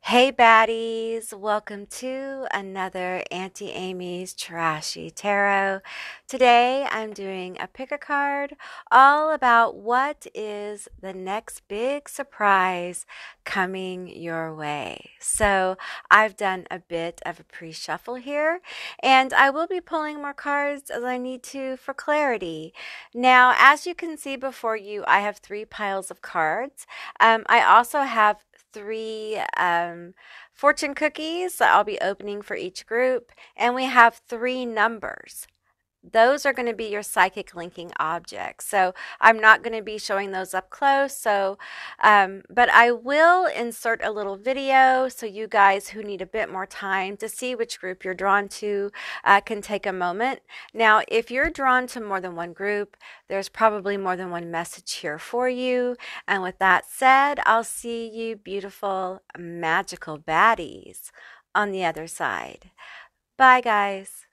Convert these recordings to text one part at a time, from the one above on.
Hey baddies, welcome to another Auntie Amy's Trashy Tarot. Today I'm doing a pick a card all about what is the next big surprise coming your way. So I've done a bit of a pre-shuffle here and I will be pulling more cards as I need to for clarity. Now, as you can see before you, I have three piles of cards. I also have three fortune cookies that I'll be opening for each group, and we have three numbers. Those are going to be your psychic linking objects. So I'm not going to be showing those up close. But I will insert a little video so you guys who need a bit more time to see which group you're drawn to can take a moment. Now, if you're drawn to more than one group, there's probably more than one message here for you. And with that said, I'll see you beautiful, magical baddies on the other side. Bye, guys.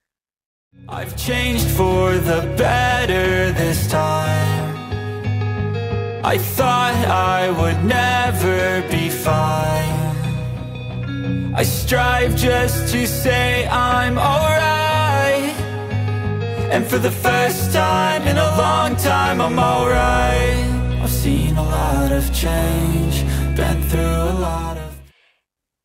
I've changed for the better this time. I thought I would never be fine. I strive just to say I'm alright. And for the first time in a long time I'm alright. I've seen a lot of change, been through a lot of...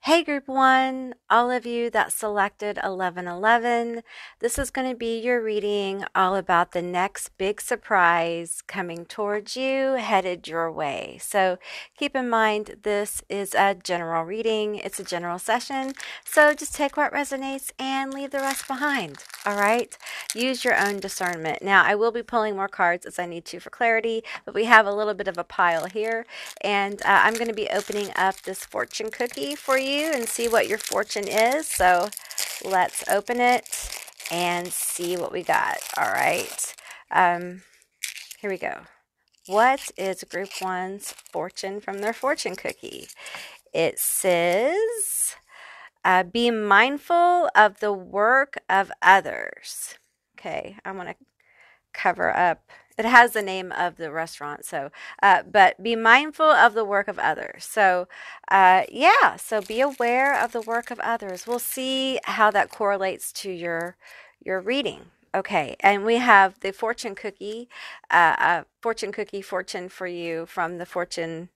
Hey Group 1, all of you that selected 1111, this is going to be your reading all about the next big surprise coming towards you, headed your way. So keep in mind this is a general reading, it's a general session, so just take what resonates and leave the rest behind, all right? Use your own discernment. Now I will be pulling more cards as I need to for clarity, but we have a little bit of a pile here, and I'm going to be opening up this fortune cookie for you and see what your fortune is. So let's open it and see what we got. All right. Here we go. What is Group 1's fortune from their fortune cookie? It says, be mindful of the work of others. Okay, I'm going to cover up. It has the name of the restaurant, so but be mindful of the work of others. So yeah, so be aware of the work of others. We'll see how that correlates to your reading. Okay, and we have the fortune cookie, fortune for you from the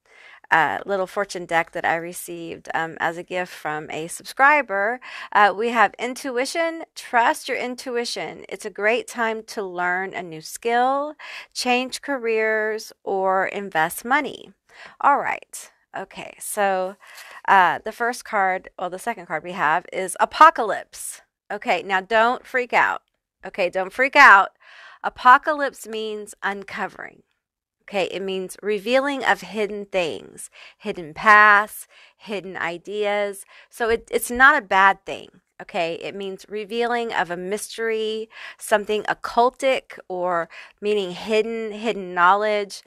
little fortune deck that I received as a gift from a subscriber. We have intuition. Trust your intuition. It's a great time to learn a new skill, change careers, or invest money. All right. Okay, so the first card, or the second card we have is Apocalypse. Okay, now don't freak out. Okay, don't freak out. Apocalypse means uncovering. Okay, it means revealing of hidden things, hidden paths, hidden ideas. So it's not a bad thing. Okay, it means revealing of a mystery, something occultic, or meaning hidden knowledge,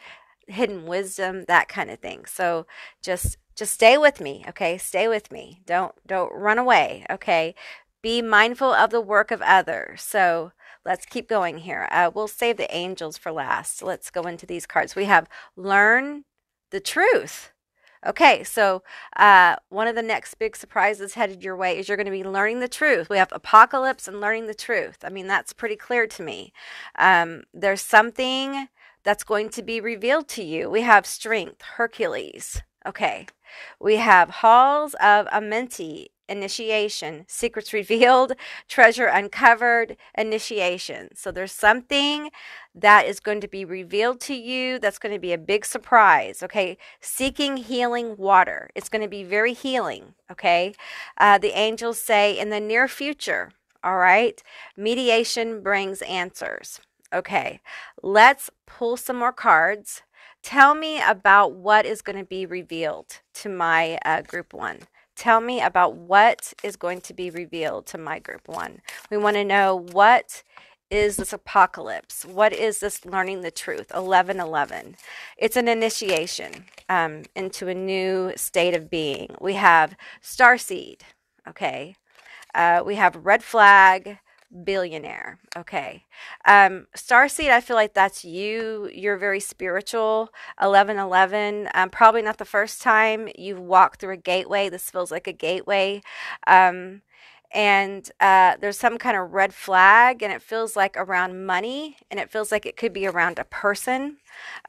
hidden wisdom, that kind of thing. So just stay with me. Okay, stay with me. Don't run away. Okay, be mindful of the work of others. So let's keep going here. We'll save the angels for last. Let's go into these cards. We have learn the truth. Okay, so one of the next big surprises headed your way is you're going to be learning the truth. We have apocalypse and learning the truth. I mean, that's pretty clear to me. There's something that's going to be revealed to you. We have strength, Hercules. Okay, we have halls of Amenti, initiation, secrets revealed, treasure uncovered, initiation. So there's something that is going to be revealed to you that's going to be a big surprise. Okay, seeking healing water. It's going to be very healing. Okay, the angels say in the near future. All right, mediation brings answers. Okay, let's pull some more cards. Tell me about what is going to be revealed to my Group 1. Tell me about what is going to be revealed to my Group 1. We want to know, what is this apocalypse? What is this learning the truth? 1111. It's an initiation into a new state of being. We have starseed. Okay. We have red flag, billionaire. Okay. Starseed, I feel like that's you. You're very spiritual. 1111, probably not the first time you've walked through a gateway. This feels like a gateway. Um, and there's some kind of red flag, and it feels like around money, and it feels like it could be around a person.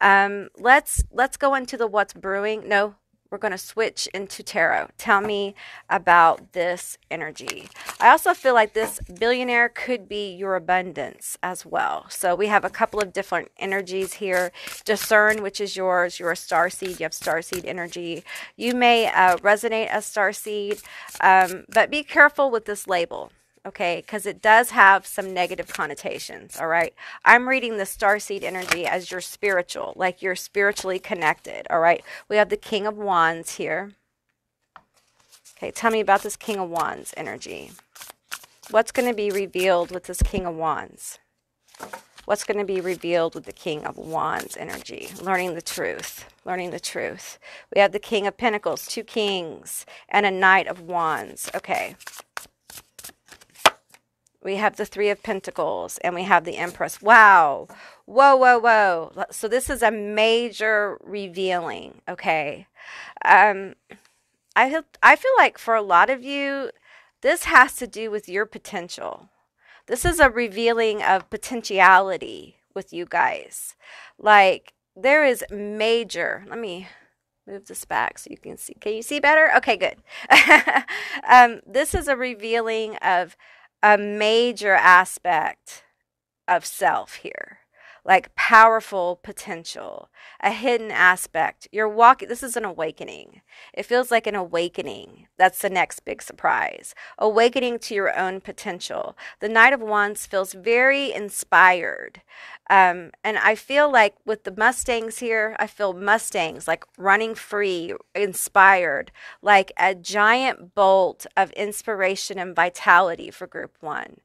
Let's go into the what's brewing. No, we're going to switch into tarot. Tell me about this energy. I also feel like this billionaire could be your abundance as well. So we have a couple of different energies here. Discern, which is yours. You're a starseed. You have starseed energy. You may resonate as starseed, but be careful with this label. Okay, because it does have some negative connotations, all right? I'm reading the starseed energy as you're spiritual, like you're spiritually connected, all right? We have the King of Wands here. Okay, tell me about this King of Wands energy. What's going to be revealed with this King of Wands? What's going to be revealed with the King of Wands energy? Learning the truth. Learning the truth. We have the King of Pentacles, 2 kings, and a Knight of Wands. Okay. We have the 3 of Pentacles, and we have the Empress. Wow. Whoa, whoa, whoa. So this is a major revealing, okay? I feel like for a lot of you, this has to do with your potential. This is a revealing of potentiality with you guys. Like, there is major... Let me move this back so you can see. Can you see better? Okay, good. This is a revealing of a major aspect of self here, like powerful potential, a hidden aspect. You're walking, this is an awakening. It feels like an awakening. That's the next big surprise. Awakening to your own potential. The Knight of Wands feels very inspired. And I feel like with the Mustangs here, I feel Mustangs like running free, inspired, like a giant bolt of inspiration and vitality for group 1.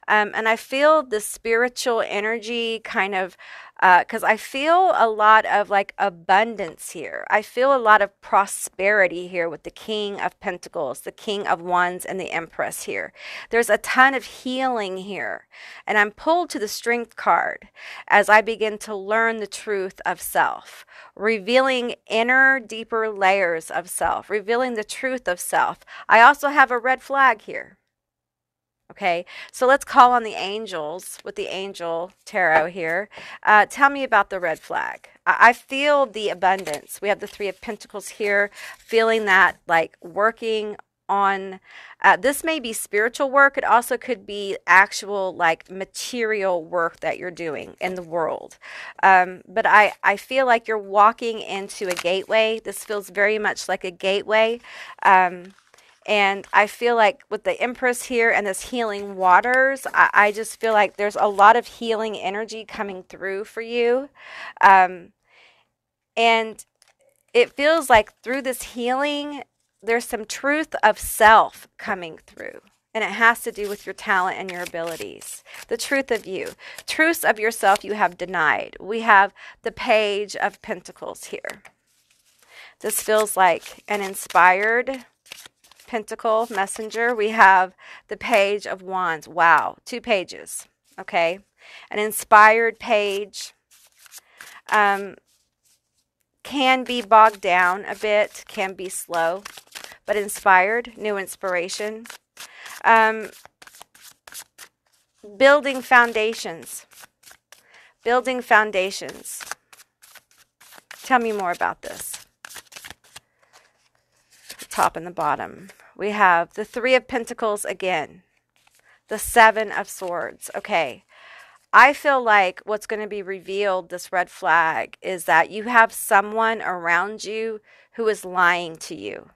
And I feel the spiritual energy kind of, because I feel a lot of like abundance here. I feel a lot of prosperity here with the King of Pentacles, the King of Wands, and the Empress here. There's a ton of healing here. And I'm pulled to the Strength card as I begin to learn the truth of self, revealing inner, deeper layers of self, revealing the truth of self. I also have a red flag here. Okay, so let's call on the angels with the angel tarot here. Tell me about the red flag. I feel the abundance. We have the 3 of Pentacles here, feeling that like working on, this may be spiritual work. It also could be actual like material work that you're doing in the world. But I feel like you're walking into a gateway. This feels very much like a gateway. And I feel like with the Empress here and this healing waters, I just feel like there's a lot of healing energy coming through for you. And it feels like through this healing, there's some truth of self coming through. And it has to do with your talent and your abilities. The truth of you. Truths of yourself you have denied. We have the Page of Pentacles here. This feels like an inspired Pentacle messenger. We have the Page of Wands. Wow, 2 pages. Okay, an inspired page can be bogged down a bit, can be slow, but inspired, new inspiration. Building foundations. Building foundations. Tell me more about this. Top and the bottom. We have the 3 of Pentacles again. The 7 of Swords. Okay. I feel like what's going to be revealed, this red flag, is that you have someone around you who is lying to you,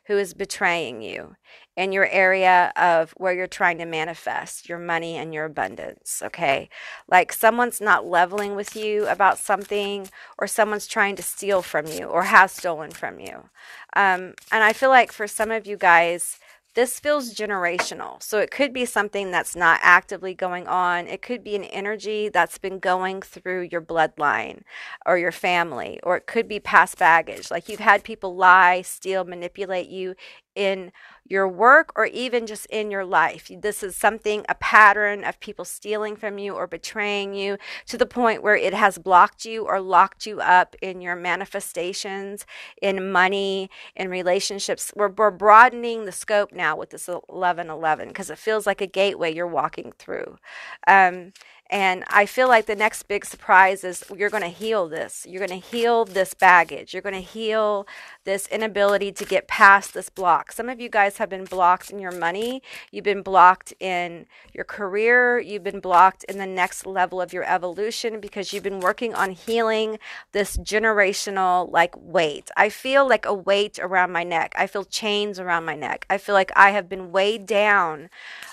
who is betraying you in your area of where you're trying to manifest your money and your abundance, okay? Like someone's not leveling with you about something, or someone's trying to steal from you or has stolen from you. And I feel like for some of you guys, this feels generational. So it could be something that's not actively going on. It could be an energy that's been going through your bloodline or your family, or it could be past baggage. Like you've had people lie, steal, manipulate you in your work or even just in your life. This is something, a pattern of people stealing from you or betraying you to the point where it has blocked you or locked you up in your manifestations, in money, in relationships. We're broadening the scope now with this 1111 because it feels like a gateway you're walking through. Um, and I feel like the next big surprise is you're going to heal this. You're going to heal this baggage. You're going to heal this inability to get past this block. Some of you guys have been blocked in your money. You've been blocked in your career. You've been blocked in the next level of your evolution because you've been working on healing this generational like weight. I feel like a weight around my neck. I feel chains around my neck. I feel like I have been weighed down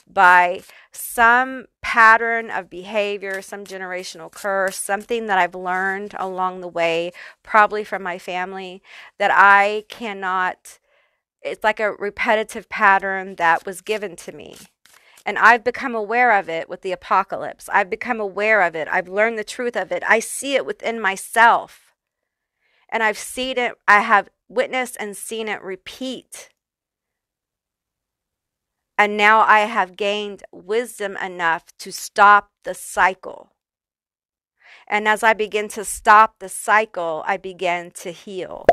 by some pattern of behavior, some generational curse, something that I've learned along the way, probably from my family, that I cannot, it's like a repetitive pattern that was given to me. And I've become aware of it with the apocalypse. I've become aware of it. I've learned the truth of it. I see it within myself. And I've seen it, I have witnessed and seen it repeat. And now I have gained wisdom enough to stop the cycle. And as I begin to stop the cycle, I begin to heal.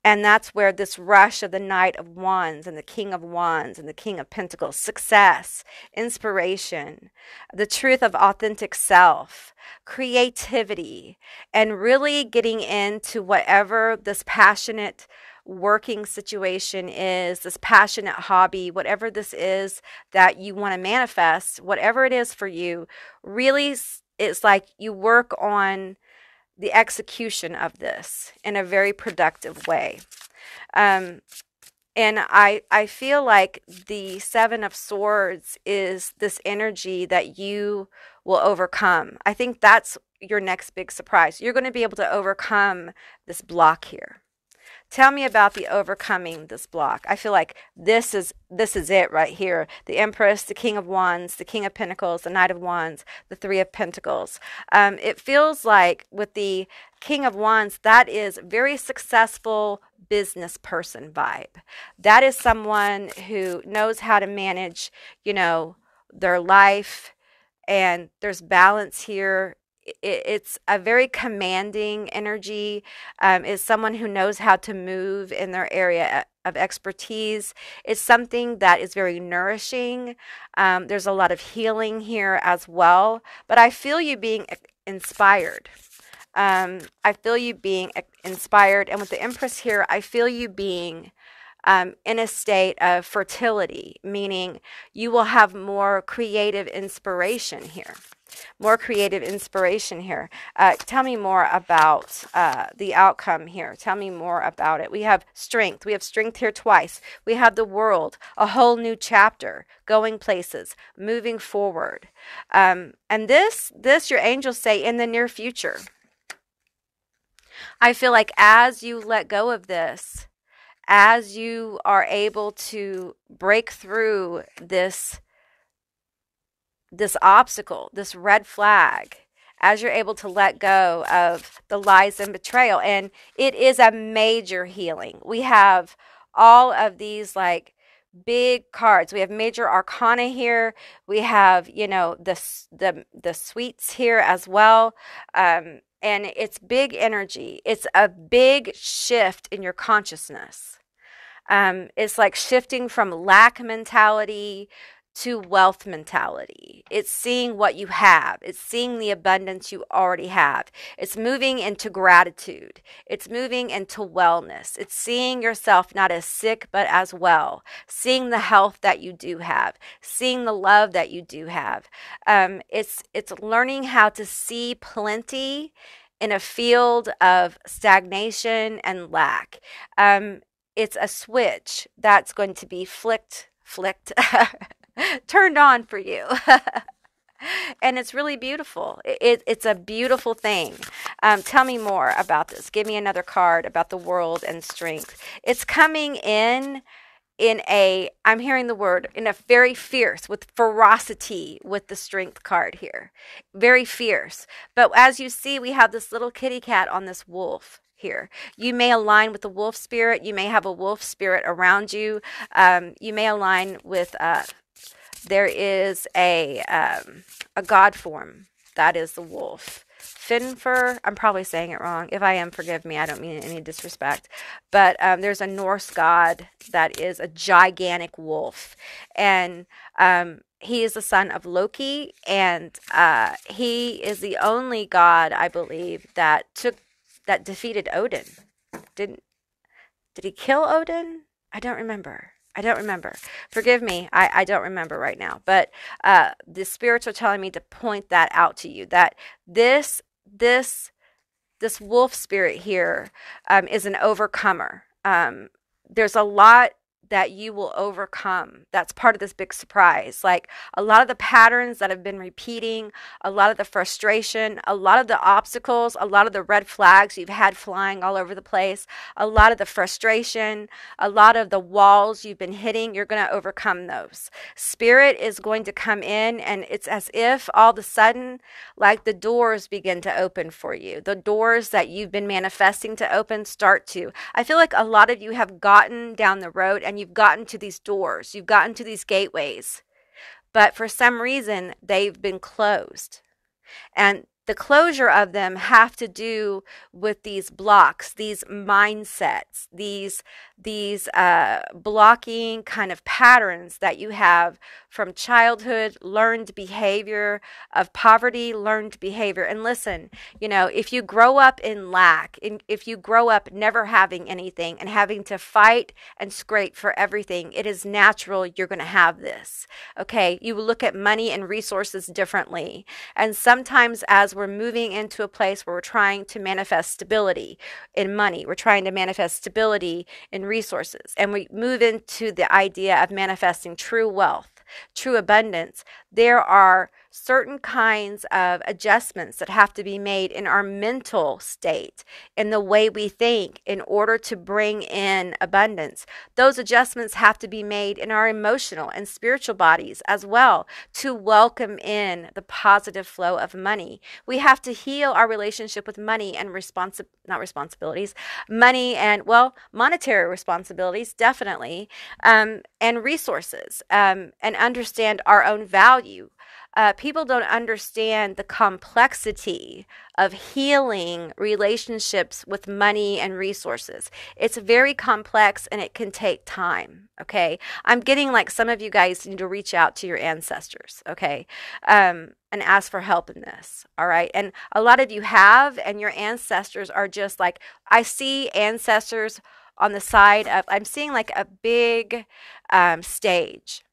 And that's where this rush of the Knight of Wands and the King of Wands and the King of Pentacles, success, inspiration, the truth of authentic self, creativity, and really getting into whatever this passionate working situation is, this passionate hobby, whatever this is that you want to manifest, whatever it is for you, really it's like you work on the execution of this in a very productive way. And I feel like the Seven of Swords is this energy that you will overcome. I think that's your next big surprise. You're going to be able to overcome this block here. Tell me about the overcoming this block. I feel like this is it right here. The Empress, the King of Wands, the King of Pentacles, the Knight of Wands, the Three of Pentacles. It feels like with the King of Wands, that is very successful business person vibe. That is someone who knows how to manage, their life, and there's balance here. It's a very commanding energy. Is someone who knows how to move in their area of expertise. It's something that is very nourishing. There's a lot of healing here as well. But I feel you being inspired. I feel you being inspired. And with the Empress here, I feel you being in a state of fertility, meaning you will have more creative inspiration here. More creative inspiration here. Tell me more about the outcome here. Tell me more about it. We have strength. We have strength here twice. We have the World, a whole new chapter, going places, moving forward. And this your angels say in the near future. I feel like as you let go of this, as you are able to break through this obstacle, this red flag, as you're able to let go of the lies and betrayal. And it is a major healing. We have all of these like big cards. We have major arcana here. We have, the sweets here as well. And it's big energy. It's a big shift in your consciousness. It's like shifting from lack mentality to wealth mentality. It's seeing what you have. It's seeing the abundance you already have. It's moving into gratitude. It's moving into wellness. It's seeing yourself not as sick, but as well. Seeing the health that you do have. Seeing the love that you do have. It's learning how to see plenty in a field of stagnation and lack. It's a switch that's going to be flicked, turned on for you. And it's really beautiful. It's a beautiful thing. Tell me more about this. Give me another card about the World and strength. It's coming in I'm hearing the word, in a very fierce, with ferocity with the strength card here. Very fierce. But as you see, we have this little kitty cat on this wolf. here. You may align with the wolf spirit. You may have a wolf spirit around you. You may align with, there is a god form. That is the wolf. Finfer, I'm probably saying it wrong. If I am, forgive me. I don't mean any disrespect. But there's a Norse god that is a gigantic wolf. And he is the son of Loki. And he is the only god, I believe, that defeated Odin. Did he kill Odin? I don't remember. Forgive me. I don't remember right now. But the spirits are telling me to point that out to you, that this wolf spirit here is an overcomer. There's a lot that you will overcome. That's part of this big surprise. Like a lot of the patterns that have been repeating, a lot of the frustration, a lot of the obstacles, a lot of the red flags you've had flying all over the place, a lot of the frustration, a lot of the walls you've been hitting, you're going to overcome those. Spirit is going to come in, and it's as if all of a sudden, like the doors begin to open for you. The doors that you've been manifesting to open start to. I feel like a lot of you have gotten down the road and you've gotten to these doors, you've gotten to these gateways, but for some reason they've been closed. And the closure of them have to do with these blocks, these mindsets, these blocking kind of patterns that you have from childhood, learned behavior of poverty, learned behavior. And listen, if you grow up in lack, if you grow up never having anything and having to fight and scrape for everything, it is natural you're going to have this. Okay, you look at money and resources differently. And sometimes as we're moving into a place where we're trying to manifest stability in money, we're trying to manifest stability in resources, and we move into the idea of manifesting true wealth, true abundance, there are certain kinds of adjustments that have to be made in our mental state, in the way we think, in order to bring in abundance. Those adjustments have to be made in our emotional and spiritual bodies as well to welcome in the positive flow of money. We have to heal our relationship with money and money and, monetary responsibilities, definitely, and resources, and understand our own value. People don't understand the complexity of healing relationships with money and resources. It's very complex and it can take time. Okay. I'm getting like some of you guys need to reach out to your ancestors. Okay. And ask for help in this. All right. And a lot of you have, and your ancestors are just like, I see ancestors on the side of, I'm seeing like a big stage.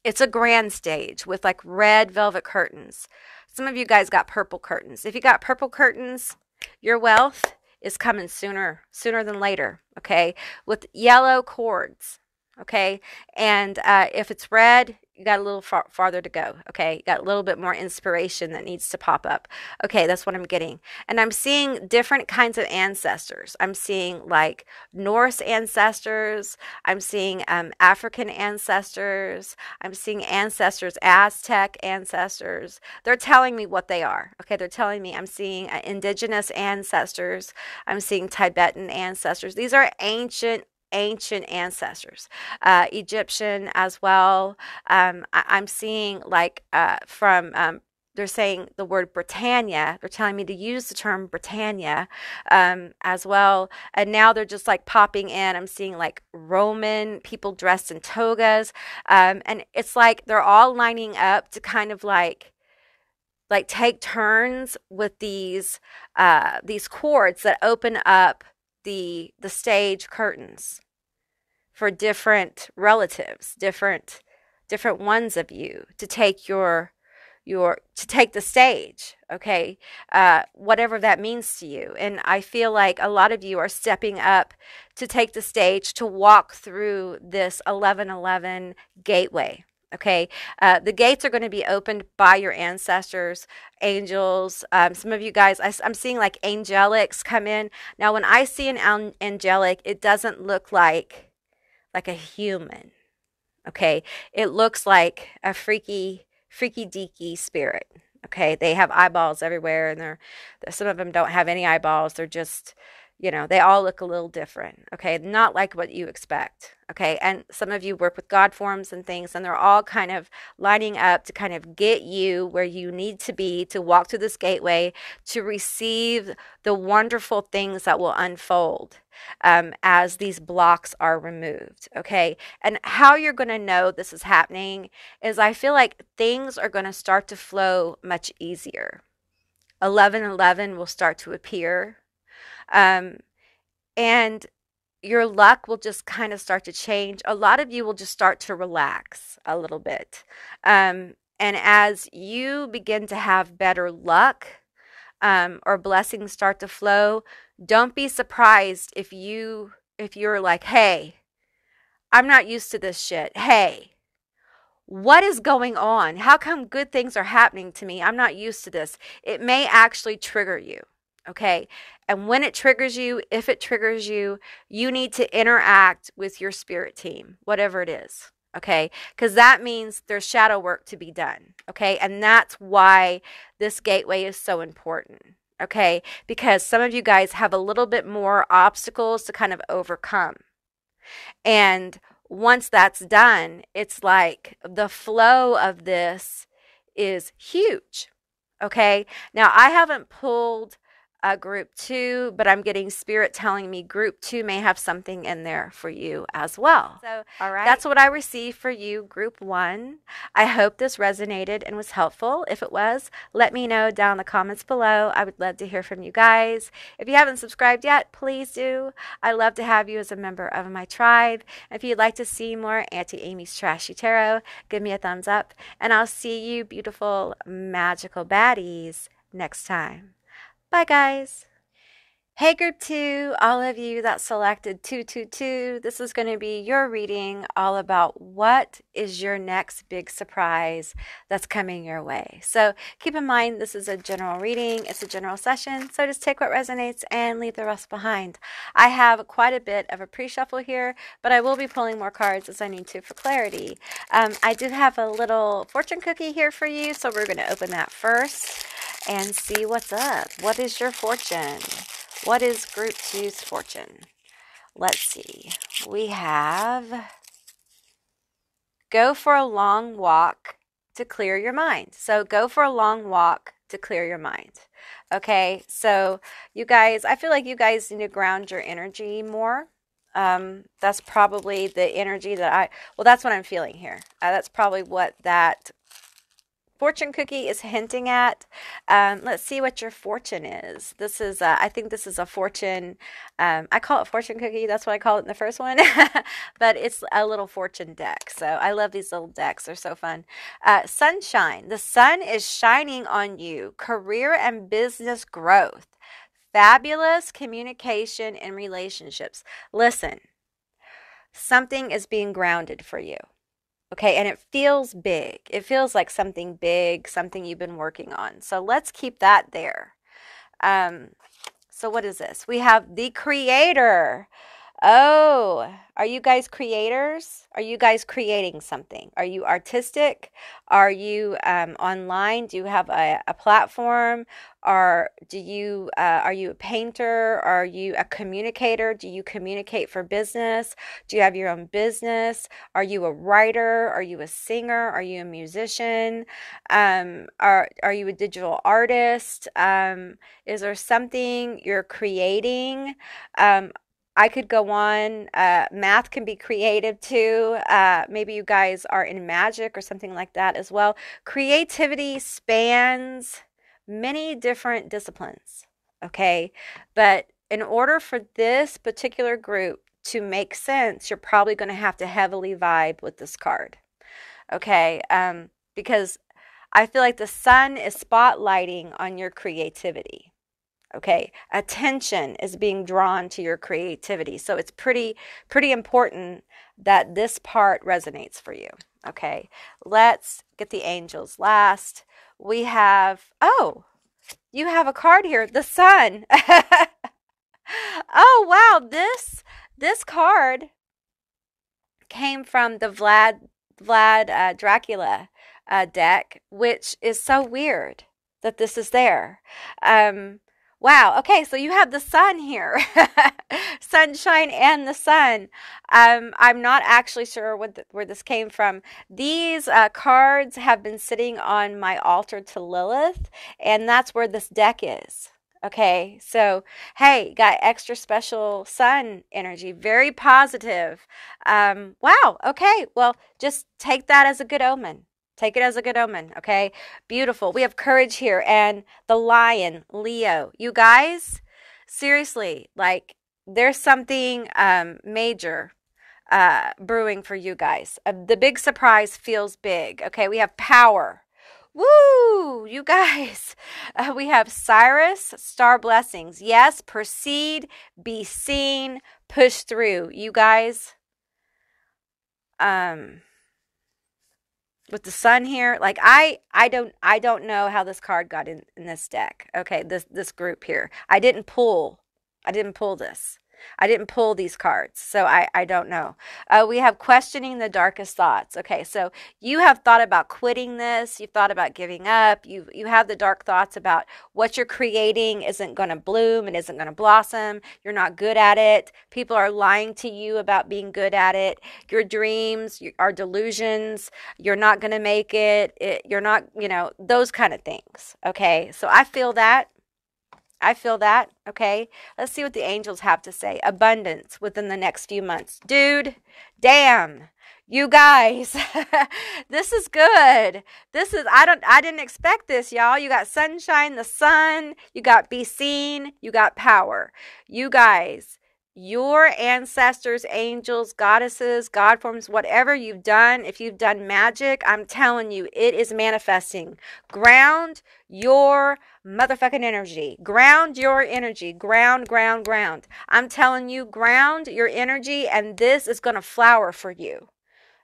It's a grand stage with like red velvet curtains. Some of you guys got purple curtains. If you got purple curtains, your wealth is coming sooner than later, okay? With yellow cords, okay? And if it's red, you got a little farther to go, okay? You got a little bit more inspiration that needs to pop up. Okay, that's what I'm getting. And I'm seeing different kinds of ancestors. I'm seeing like Norse ancestors. I'm seeing African ancestors. I'm seeing ancestors, Aztec ancestors. They're telling me what they are, okay? They're telling me I'm seeing indigenous ancestors. I'm seeing Tibetan ancestors. These are ancient ancestors, Egyptian as well. I'm seeing like they're saying the word Britannia. They're telling me to use the term Britannia as well. And now they're just like popping in. I'm seeing like Roman people dressed in togas. And it's like they're all lining up to kind of like take turns with these cords that open up the stage curtains for different relatives, different ones of you to take to take the stage, okay? Whatever that means to you. And I feel like a lot of you are stepping up to take the stage to walk through this 1111 gateway. Okay, the gates are going to be opened by your ancestors, angels. Some of you guys, I'm seeing like angelics come in. Now, when I see an angelic, it doesn't look like a human. Okay, it looks like a freaky deaky spirit. Okay, they have eyeballs everywhere, and some of them don't have any eyeballs. They're just, they all look a little different. Okay, not like what you expect. Okay, and some of you work with God forms and things, and they're all kind of lining up to kind of get you where you need to be to walk through this gateway to receive the wonderful things that will unfold as these blocks are removed. Okay, and how you're going to know this is happening is I feel like things are going to start to flow much easier. 1111 will start to appear. And your luck will just kind of start to change. A lot of you will just start to relax a little bit. And as you begin to have better luck or blessings start to flow, don't be surprised if you're like, hey, I'm not used to this shit. Hey, what is going on? How come good things are happening to me? I'm not used to this. It may actually trigger you. Okay. And when it triggers you, if it triggers you, you need to interact with your spirit team, whatever it is. Okay. Because that means there's shadow work to be done. Okay. And that's why this gateway is so important. Okay. Because some of you guys have a little bit more obstacles to kind of overcome. And once that's done, it's like the flow of this is huge. Okay. Now, I haven't pulled group 2, but I'm getting spirit telling me group 2 may have something in there for you as well. So, all right. That's what I received for you, group 1. I hope this resonated and was helpful. If it was, let me know down in the comments below. I would love to hear from you guys. If you haven't subscribed yet, please do. I love to have you as a member of my tribe. If you'd like to see more Auntie Amy's Trashy Tarot, give me a thumbs up, and I'll see you beautiful, magical baddies next time. Bye, guys. Hey, group 2, all of you that selected 222, this is going to be your reading all about what is your next big surprise that's coming your way. So keep in mind, this is a general reading. It's a general session. So just take what resonates and leave the rest behind. I have quite a bit of a pre-shuffle here, but I will be pulling more cards as I need to for clarity. I do have a little fortune cookie here for you. So we're going to open that first and see what's up. What is your fortune? What is group 2's fortune? Let's see. We have go for a long walk to clear your mind. So go for a long walk to clear your mind. Okay, so you guys, I feel like you guys need to ground your energy more. That's probably the energy that that's what I'm feeling here. That's probably what that fortune cookie is hinting at. Let's see what your fortune is. This is, I think this is a fortune. I call it fortune cookie. That's what I call it in the first one. But it's a little fortune deck. So I love these little decks. They're so fun. Sunshine. The sun is shining on you. Career and business growth. Fabulous communication and relationships. Listen, something is being grounded for you. Okay, and it feels big. It feels like something big, something you've been working on. So let's keep that there. So what is this? We have the creator. Oh, are you guys creators? Are you guys creating something? Are you artistic? Are you online? Do you have a platform? Or are you a painter? Are you a communicator? Do you communicate for business? Do you have your own business? Are you a writer? Are you a singer? Are you a musician? Are you a digital artist? Is there something you're creating? I could go on. Math can be creative too. Maybe you guys are in magic or something like that as well. Creativity spans many different disciplines, okay? But in order for this particular group to make sense, you're probably going to have to heavily vibe with this card, okay? Because I feel like the sun is spotlighting on your creativity. Okay, attention is being drawn to your creativity. So it's pretty important that this part resonates for you. Okay, let's get the angels last. We have, you have a card here, the sun. Oh, wow, this card came from the Vlad Dracula deck, which is so weird. that this is there. Wow. Okay, so you have the sun here, sunshine and the sun. I'm not actually sure where this came from. These cards have been sitting on my altar to Lilith, and that's where this deck is. Okay, so hey, got extra special sun energy, very positive. Wow. Okay, well, just take that as a good omen. Take it as a good omen, okay? Beautiful. We have courage here and the lion, Leo. You guys, seriously, like there's something major brewing for you guys. The big surprise feels big, okay? We have power. Woo! You guys, we have Cyrus, star blessings. Yes, proceed, be seen, push through. You guys, with the sun here, like I don't know how this card got in this deck. Okay, this group here. I didn't pull this. I didn't pull these cards, so I don't know. We have questioning the darkest thoughts. Okay, so you have thought about quitting this. You've thought about giving up. You have the dark thoughts about what you're creating isn't going to bloom. It isn't going to blossom. You're not good at it. People are lying to you about being good at it. Your dreams are delusions. You're not going to make it. You're not, those kind of things. Okay, so I feel that. Okay. Let's see what the angels have to say. Abundance within the next few months. Dude, damn. You guys, this is good. I didn't expect this, y'all. You got sunshine, the sun, you got be seen, you got power. You guys, your ancestors, angels, goddesses, god forms, whatever you've done, if you've done magic, I'm telling you, it is manifesting. Ground your motherfucking energy. Ground your energy. Ground. I'm telling you, ground your energy, and this is going to flower for you.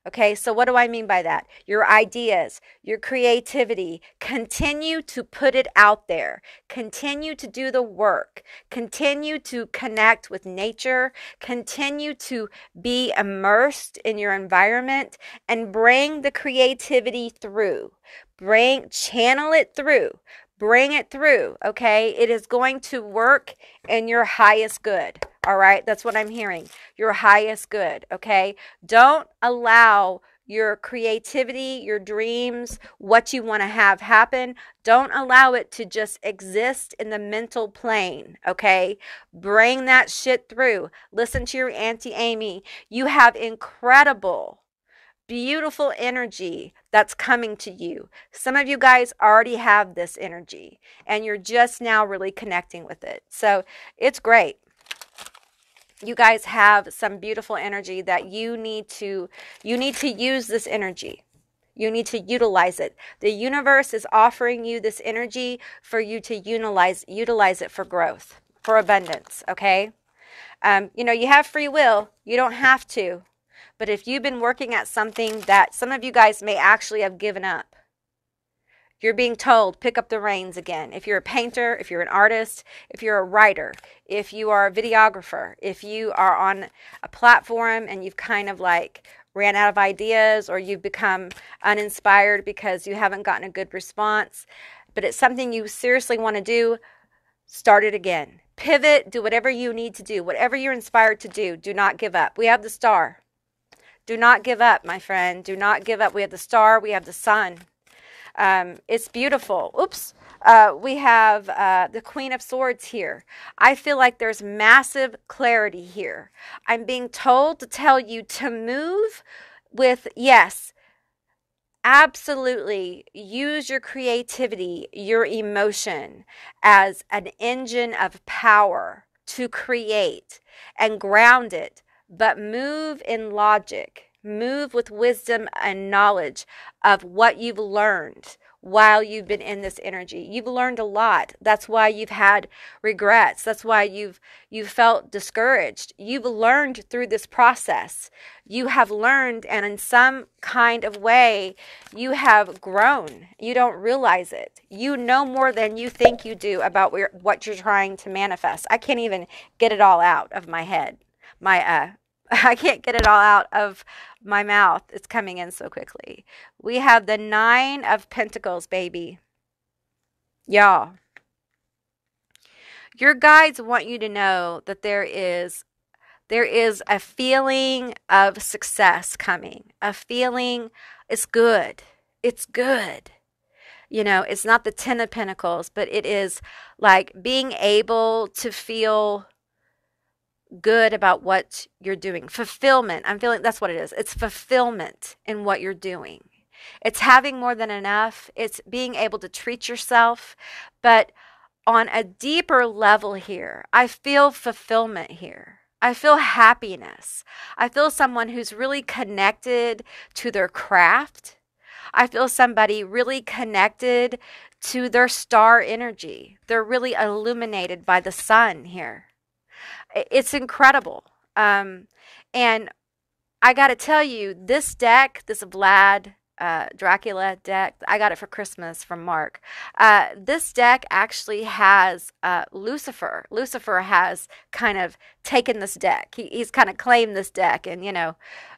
Okay, so what do I mean by that? Your ideas, your creativity, continue to put it out there. Continue to do the work. Continue to connect with nature. Continue to be immersed in your environment and bring the creativity through. Channel it through. Bring it through, okay? It is going to work in your highest good, all right? That's what I'm hearing. Your highest good, okay? Don't allow your creativity, your dreams, what you want to have happen. Don't allow it to just exist in the mental plane, okay? Bring that shit through. Listen to your Auntie Amy. You have incredible, beautiful energy that's coming to you. Some of you guys already have this energy and you're just now really connecting with it. So it's great. You guys have some beautiful energy that you need to use this energy. You need to utilize it. The universe is offering you this energy for you to utilize it for growth, for abundance, okay? You have free will. You don't have to. But if you've been working at something that some of you guys may actually have given up, you're being told, pick up the reins again. If you're a painter, if you're an artist, if you're a writer, if you are a videographer, if you are on a platform and you've kind of like ran out of ideas or you've become uninspired because you haven't gotten a good response, but it's something you seriously want to do, start it again. Pivot, do whatever you need to do, whatever you're inspired to do. Do not give up. We have the star. Do not give up, my friend. Do not give up. We have the star. We have the sun. It's beautiful. Oops. We have the Queen of Swords here. I feel like there's massive clarity here. I'm being told to tell you to move with, yes, absolutely use your creativity, your emotion as an engine of power to create and ground it. But move in logic, move with wisdom and knowledge of what you've learned while you've been in this energy. You've learned a lot. That's why you've had regrets. That's why you've felt discouraged. You've learned through this process. You have learned, and in some kind of way, you have grown. You don't realize it. You know more than you think you do about what you're trying to manifest. I can't even get it all out of my head. I can't get it all out of my mouth. It's coming in so quickly. We have the 9 of Pentacles, baby. Y'all, your guides want you to know that there is a feeling of success coming. A feeling it's good. It's good. You know, it's not the 10 of Pentacles, but it is like being able to feel good about what you're doing. Fulfillment. I'm feeling that's what it is. It's fulfillment in what you're doing. It's having more than enough. It's being able to treat yourself. But on a deeper level here, I feel fulfillment here. I feel happiness. I feel someone who's really connected to their craft. I feel somebody really connected to their star energy. They're really illuminated by the sun here. It's incredible. And I got to tell you, this deck, this Vlad Dracula deck, I got it for Christmas from Mark. This deck actually has Lucifer. Lucifer has kind of taken this deck. He's kind of claimed this deck, and you know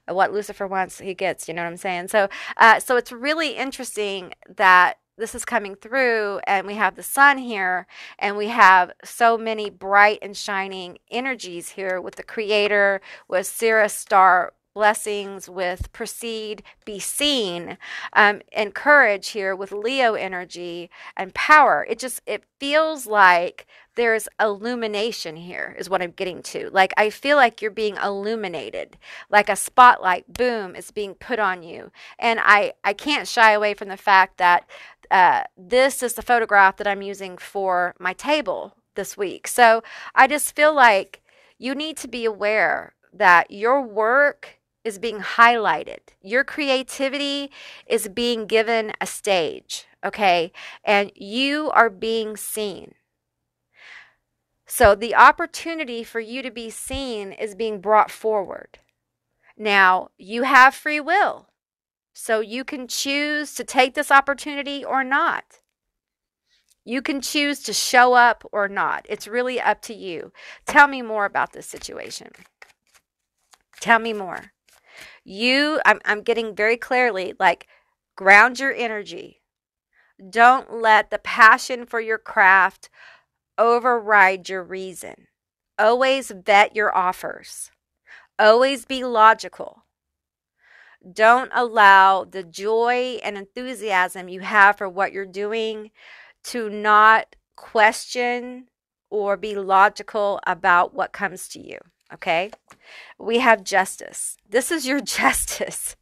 what Lucifer wants, he gets. You know what I'm saying? So it's really interesting that this is coming through, and we have the sun here, and we have so many bright and shining energies here with the creator, with Sirius star blessings, with proceed, be seen, and courage here with Leo energy and power. It feels like there's illumination here is what I'm getting to. Like I feel like you're being illuminated, like a spotlight, boom, is being put on you. And I can't shy away from the fact that this is the photograph that I'm using for my table this week. So I just feel like you need to be aware that your work is being highlighted. Your creativity is being given a stage, okay? And you are being seen. So the opportunity for you to be seen is being brought forward. Now, you have free will. So you can choose to take this opportunity or not. You can choose to show up or not. It's really up to you. Tell me more about this situation. Tell me more. I'm getting very clearly, like, ground your energy. Don't let the passion for your craft override your reason. Always vet your offers. Always be logical. Don't allow the joy and enthusiasm you have for what you're doing to not question or be logical about what comes to you, okay? We have justice. This is your justice.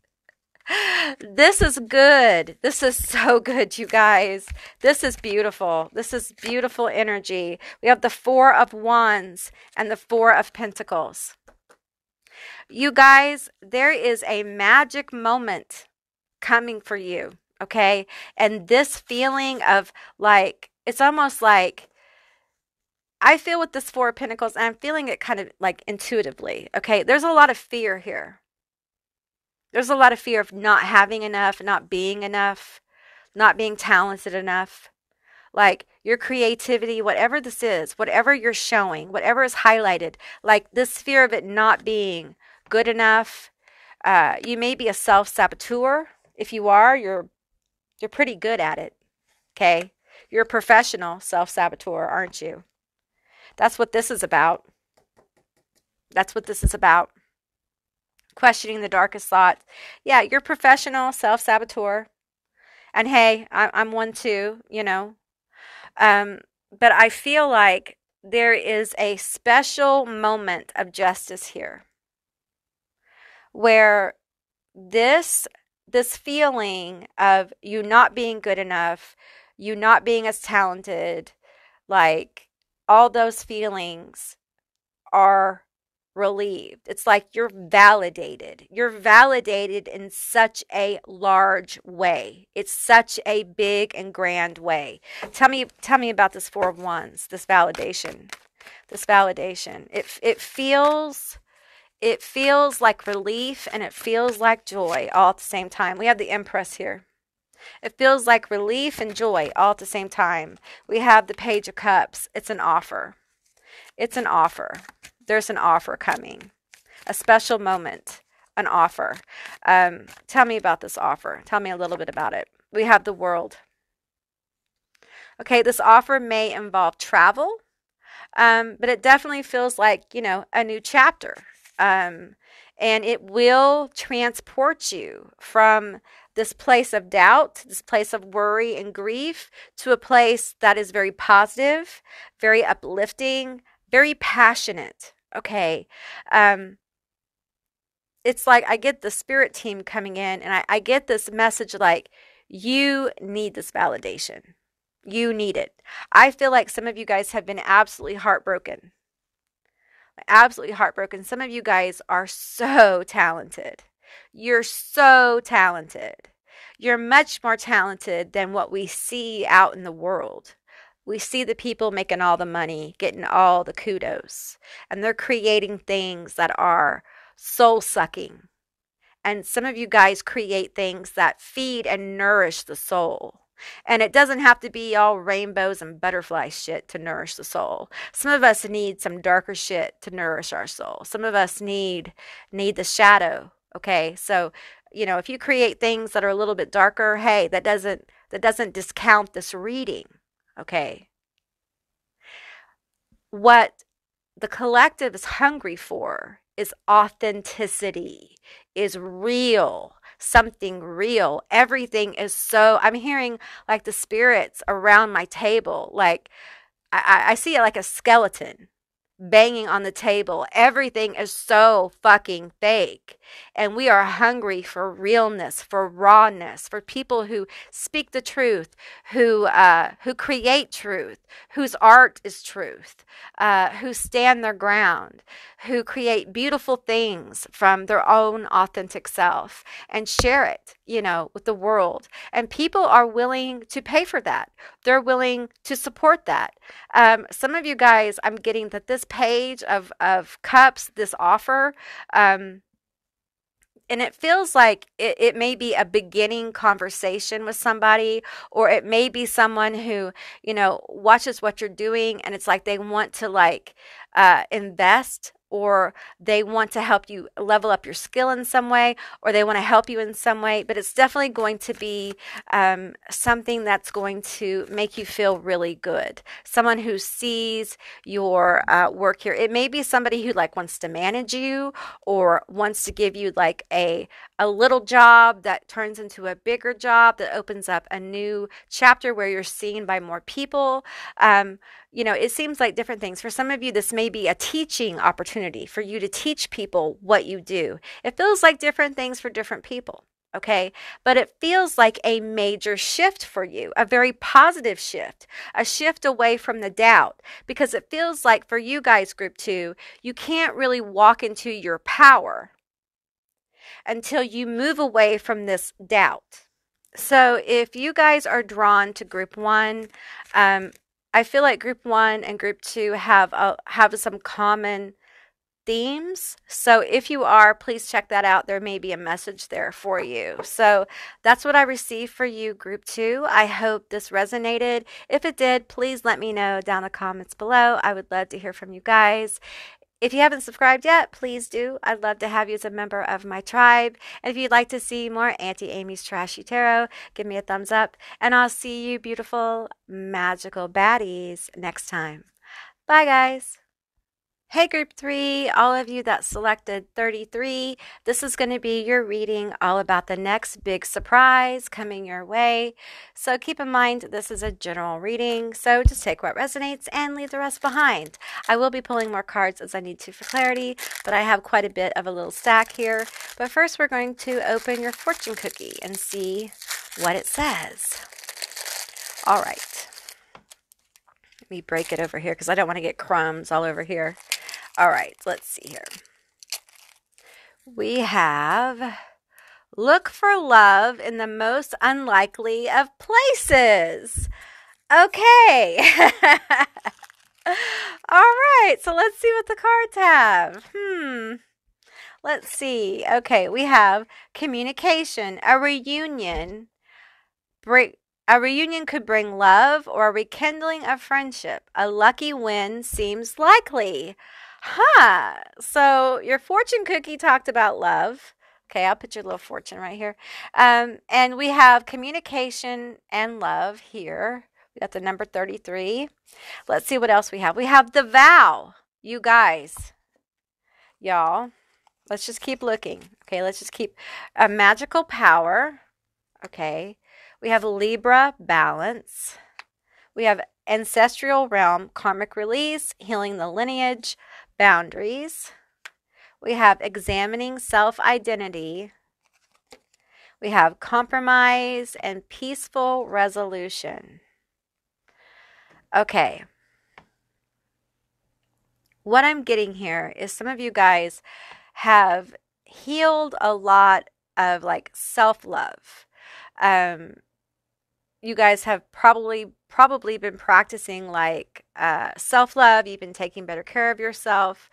This is good. This is so good, you guys. This is beautiful. This is beautiful energy. We have the Four of Wands and the Four of Pentacles. You guys, there is a magic moment coming for you, okay? And this feeling of like, it's almost like, I feel with this Four of Pentacles, and I'm feeling it kind of like intuitively, okay? There's a lot of fear here. There's a lot of fear of not having enough, not being enough, not being talented enough. Like your creativity, whatever this is, whatever you're showing, whatever is highlighted, like this fear of it not being good enough. You may be a self-saboteur. If you are, you're pretty good at it, okay? You're a professional self-saboteur, aren't you? That's what this is about. That's what this is about. Questioning the darkest thoughts. Yeah, you're professional self-saboteur. And hey, I'm one too, you know. But I feel like there is a special moment of justice here where this feeling of you not being good enough, you not being as talented, like all those feelings are relieved. It's like you're validated. You're validated in such a large way. It's such a big and grand way. Tell me about this Four of Wands, this validation. This validation. It feels like relief and it feels like joy all at the same time. We have the Empress here. It feels like relief and joy all at the same time. We have the Page of Cups. It's an offer. It's an offer. There's an offer coming. A special moment. An offer. Tell me about this offer. Tell me a little bit about it. We have the World. Okay, this offer may involve travel, but it definitely feels like, a new chapter. Um, and it will transport you from this place of doubt, this place of worry and grief, to a place that is very positive, very uplifting, very passionate. Okay. Um, it's like I get the spirit team coming in, and I get this message like, you need this validation. You need it. I feel like some of you guys have been absolutely heartbroken. Absolutely heartbroken. Some of you guys are so talented. You're so talented. You're much more talented than what we see out in the world. We see the people making all the money, getting all the kudos, and they're creating things that are soul sucking. And some of you guys create things that feed and nourish the soul. And it doesn't have to be all rainbows and butterfly shit to nourish the soul. Some of us need some darker shit to nourish our soul. Some of us need the shadow. Okay? So, if you create things that are a little bit darker, hey, that doesn't discount this reading. Okay? What the collective is hungry for is authenticity, is real, something real. Everything is so, I'm hearing like the spirits around my table, like I see it like a skeleton banging on the table. Everything is so fucking fake. And we are hungry for realness, for rawness, for people who speak the truth, who create truth, whose art is truth, who stand their ground, who create beautiful things from their own authentic self and share it, with the world. And people are willing to pay for that. They're willing to support that. Some of you guys, I'm getting that this page of cups, this offer, and it feels like it may be a beginning conversation with somebody, or it may be someone who, watches what you're doing and it's like they want to invest, or they want to help you level up your skill in some way, or they want to help you in some way. But it's definitely going to be something that's going to make you feel really good. Someone who sees your work here. It may be somebody who wants to manage you, or wants to give you a little job that turns into a bigger job that opens up a new chapter where you're seen by more people. It seems like different things. For some of you, this may be a teaching opportunity for you to teach people what you do. It feels like different things for different people. Okay. But it feels like a major shift for you, a very positive shift, a shift away from the doubt, because it feels like for you guys, group 2, you can't really walk into your power until you move away from this doubt. So if you guys are drawn to group 1, I feel like group 1 and group 2 have some common themes. So if you are, please check that out. There may be a message there for you. So that's what I received for you, group 2. I hope this resonated. If it did, please let me know down in the comments below. I would love to hear from you guys. If you haven't subscribed yet, please do. I'd love to have you as a member of my tribe. And if you'd like to see more Auntie Amy's Trashy Tarot, give me a thumbs up. And I'll see you beautiful, magical baddies next time. Bye, guys. Hey, group 3, all of you that selected 33, this is going to be your reading all about the next big surprise coming your way. So keep in mind, this is a general reading, so just take what resonates and leave the rest behind. I will be pulling more cards as I need to for clarity, but I have quite a bit of a little stack here. But first, we're going to open your fortune cookie and see what it says. All right. Let me break it over here because I don't want to get crumbs all over here. All right, let's see here. We have, look for love in the most unlikely of places. Okay. All right, so let's see what the cards have. Let's see. Okay, we have communication, a reunion. A reunion could bring love or a rekindling of friendship. A lucky win seems likely. So your fortune cookie talked about love. Okay, I'll put your little fortune right here. And we have communication and love here We got the number 33. Let's see what else we have. We have the vow. You guys, y'all, let's just keep looking. Okay, let's just keep a magical power. Okay, we have Libra, balance. We have ancestral realm, karmic release, healing the lineage, boundaries. We have examining self-identity. We have compromise and peaceful resolution. Okay. What I'm getting here is some of you guys have healed a lot of like self-love. You guys have probably been practicing like self-love. You've been taking better care of yourself.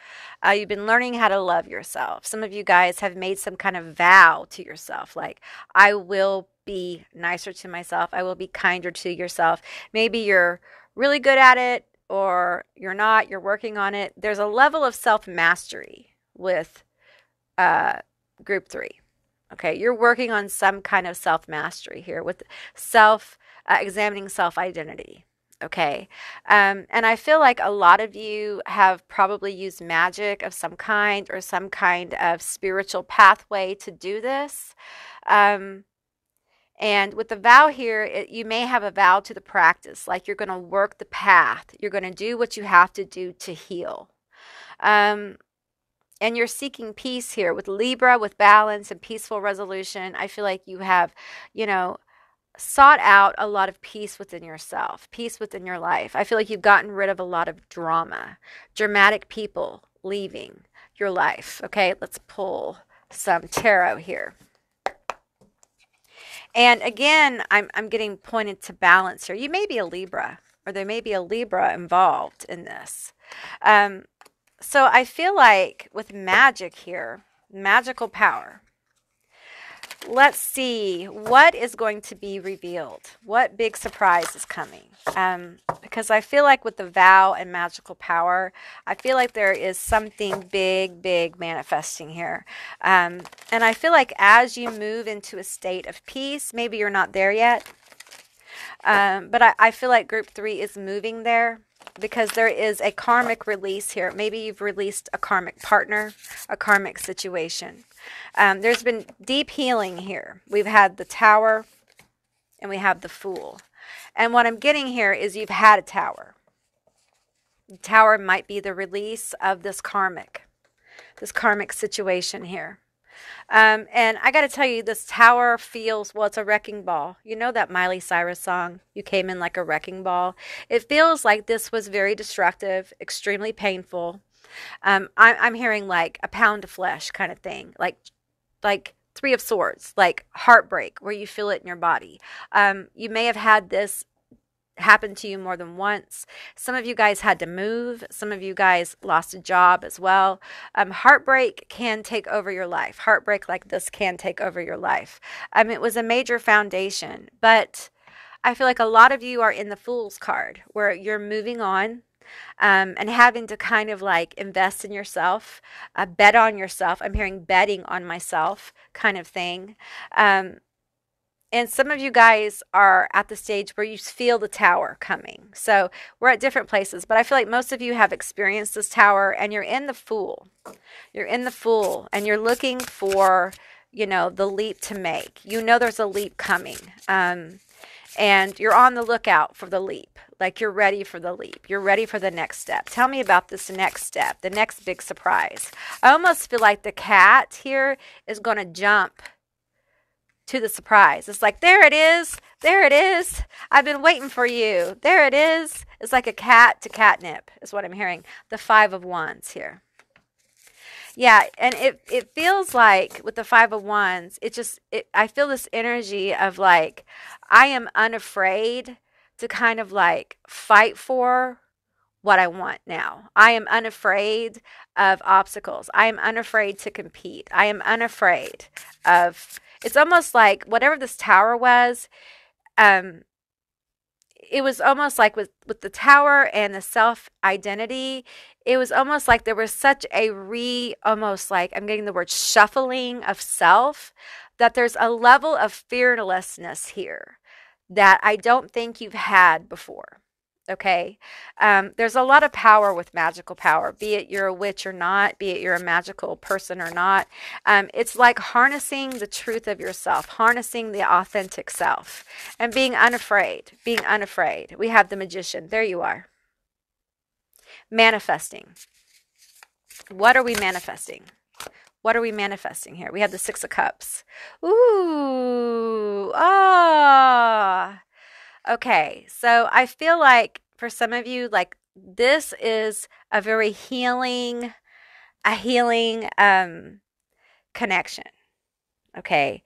You've been learning how to love yourself. Some of you guys have made some kind of vow to yourself, like, I will be nicer to myself. I will be kinder to yourself. Maybe you're really good at it or you're not. You're working on it. There's a level of self-mastery with group 3. Okay, you're working on some kind of self-mastery here with examining self-identity. Okay, and I feel like a lot of you have probably used magic of some kind or some kind of spiritual pathway to do this. And with the vow here, you may have a vow to the practice, like you're going to work the path. You're going to do what you have to do to heal. And you're seeking peace here with Libra, with balance and peaceful resolution. I feel like you have, sought out a lot of peace within yourself, peace within your life. I feel like you've gotten rid of a lot of dramatic people leaving your life. Okay, let's pull some tarot here. And again, I'm getting pointed to balance here. You may be a Libra, or there may be a Libra involved in this. So I feel like with magic here, magical power, let's see what is going to be revealed. What big surprise is coming? Because I feel like with the vow and magical power, I feel like there is something big manifesting here. And I feel like as you move into a state of peace, maybe you're not there yet, but I feel like group 3 is moving there. Because there is a karmic release here. Maybe you've released a karmic partner, a karmic situation. There's been deep healing here. We've had the Tower and we have the Fool. And what I'm getting here is you've had a Tower. The Tower might be the release of this karmic situation here. And I got to tell you, this Tower feels, well, it's a wrecking ball. You know that Miley Cyrus song, You Came In Like a Wrecking Ball? It feels like this was very destructive, extremely painful. I'm hearing like a pound of flesh kind of thing, like 3 of Swords, like heartbreak, where you feel it in your body. You may have had this happened to you more than once. Some of you guys had to move. Some of you guys lost a job as well. Heartbreak can take over your life. Heartbreak like this can take over your life. It was a major foundation, but I feel like a lot of you are in the Fool's card where you're moving on and having to kind of like invest in yourself, bet on yourself. I'm hearing betting on myself kind of thing. And some of you guys are at the stage where you feel the Tower coming. So we're at different places, but I feel like most of you have experienced this Tower and you're in the Fool. You're in the Fool and you're looking for, the leap to make. There's a leap coming. And you're on the lookout for the leap. Like you're ready for the leap. You're ready for the next step. Tell me about this next step, the next big surprise. I almost feel like the cat here is going to jump to the surprise. It's like, there it is. There it is. I've been waiting for you. There it is. It's like a cat to catnip is what I'm hearing. The 5 of Wands here. Yeah, and it feels like with the 5 of Wands, I feel this energy of like, I am unafraid to kind of like fight for what I want now. I am unafraid of obstacles. I am unafraid to compete. I am unafraid of, it's almost like whatever this Tower was, it was almost like with the Tower and the self-identity, it was almost like there was such a almost like, I'm getting the word shuffling of self, that there's a level of fearlessness here that I don't think you've had before. Okay. There's a lot of power with magical power, be it you're a witch or not, be it you're a magical person or not. It's like harnessing the truth of yourself, harnessing the authentic self, and being unafraid, being unafraid. We have the magician. There you are. Manifesting. What are we manifesting? What are we manifesting here? We have the Six of Cups. Ooh, ah. Okay, so I feel like for some of you, like this is a very a healing connection. Okay,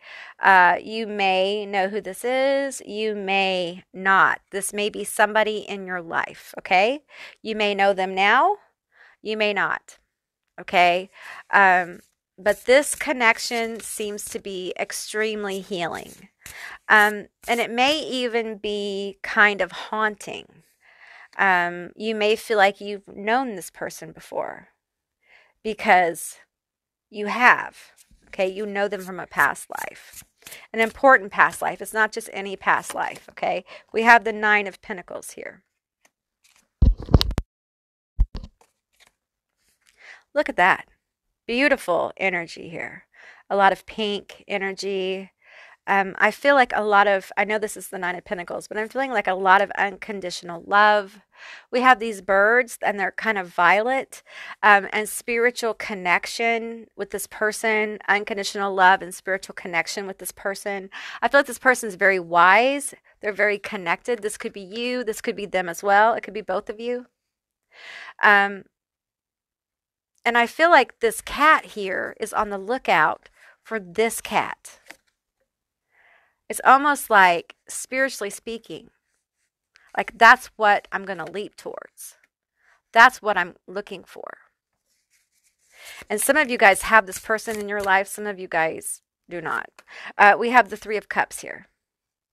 you may know who this is. You may not. This may be somebody in your life. Okay, you may know them now. You may not. Okay, but this connection seems to be extremely healing. And it may even be kind of haunting. You may feel like you've known this person before because you have. Okay, you know them from a past life, an important past life. It's not just any past life. Okay, we have the Nine of Pentacles here. Look at that. Beautiful energy here. A lot of pink energy. I feel like a lot of, I know this is the Nine of Pentacles, but I'm feeling like a lot of unconditional love. We have these birds and they're kind of violet, and spiritual connection with this person, unconditional love and spiritual connection with this person. I feel like this person is very wise. They're very connected. This could be you. This could be them as well. It could be both of you. And I feel like this cat here is on the lookout for this cat. It's almost like, spiritually speaking, like that's what I'm going to leap towards. That's what I'm looking for. And some of you guys have this person in your life. Some of you guys do not. We have the Three of Cups here.